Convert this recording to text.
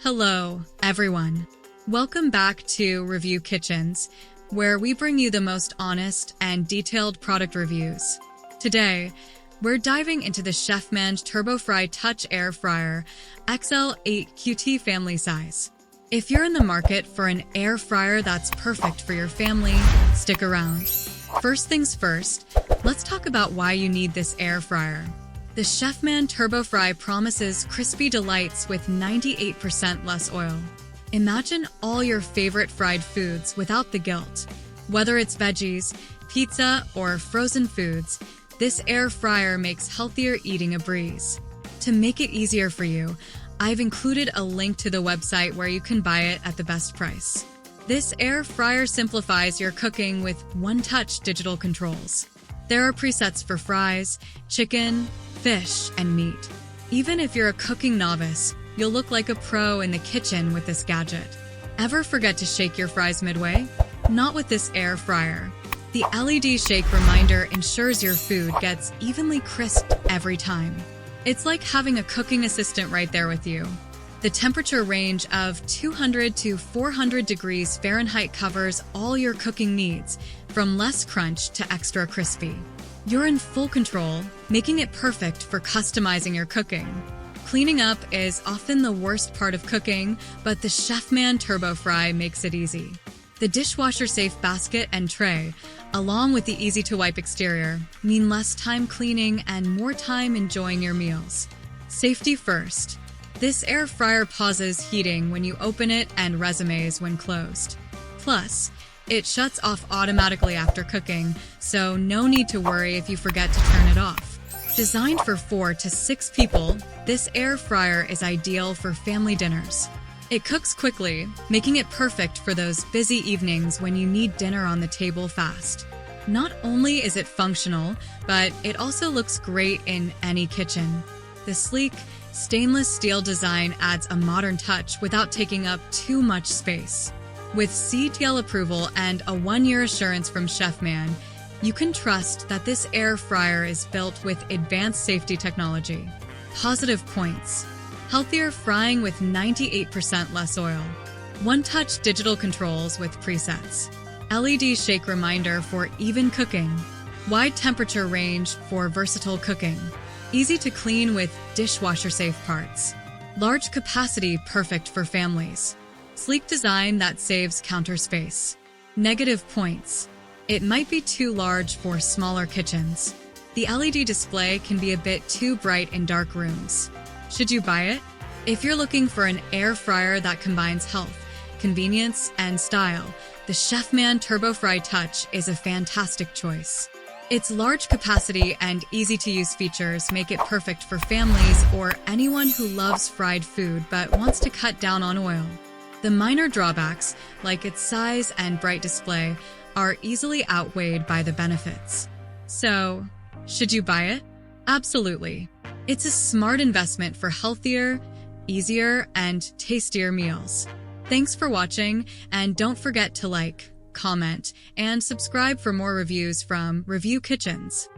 Hello, everyone. Welcome back to Review Kitchens, where we bring you the most honest and detailed product reviews. Today, we're diving into the Chefman TurboFry Touch Air Fryer XL8 QT family size. If you're in the market for an air fryer that's perfect for your family, stick around. First things first, let's talk about why you need this air fryer. The Chefman TurboFry promises crispy delights with 98% less oil. Imagine all your favorite fried foods without the guilt. Whether it's veggies, pizza, or frozen foods, this air fryer makes healthier eating a breeze. To make it easier for you, I've included a link to the website where you can buy it at the best price. This air fryer simplifies your cooking with one-touch digital controls. There are presets for fries, chicken, fish, and meat. Even if you're a cooking novice, you'll look like a pro in the kitchen with this gadget. Ever forget to shake your fries midway? Not with this air fryer. The LED shake reminder ensures your food gets evenly crisped every time. It's like having a cooking assistant right there with you. The temperature range of 200 to 400 degrees Fahrenheit covers all your cooking needs, from less crunch to extra crispy. You're in full control, making it perfect for customizing your cooking. Cleaning up is often the worst part of cooking, but the Chefman TurboFry makes it easy. The dishwasher-safe basket and tray, along with the easy-to-wipe exterior, mean less time cleaning and more time enjoying your meals. Safety first. This air fryer pauses heating when you open it and resumes when closed. Plus, it shuts off automatically after cooking, so no need to worry if you forget to turn it off. Designed for 4 to 6 people, this air fryer is ideal for family dinners. It cooks quickly, making it perfect for those busy evenings when you need dinner on the table fast. Not only is it functional, but it also looks great in any kitchen. The sleek, stainless steel design adds a modern touch without taking up too much space. With CTL approval and a 1-year assurance from Chefman, you can trust that this air fryer is built with advanced safety technology. Positive points. Healthier frying with 98% less oil. One-touch digital controls with presets. LED shake reminder for even cooking. Wide temperature range for versatile cooking. Easy to clean with dishwasher-safe parts. Large capacity perfect for families. Sleek design that saves counter space. Negative points. It might be too large for smaller kitchens. The LED display can be a bit too bright in dark rooms. Should you buy it? If you're looking for an air fryer that combines health, convenience, and style, the Chefman TurboFry Touch is a fantastic choice. Its large capacity and easy-to-use features make it perfect for families or anyone who loves fried food but wants to cut down on oil. The minor drawbacks, like its size and bright display, are easily outweighed by the benefits. So, should you buy it? Absolutely. It's a smart investment for healthier, easier, and tastier meals. Thanks for watching, and don't forget to like, comment, and subscribe for more reviews from Review Kitchens.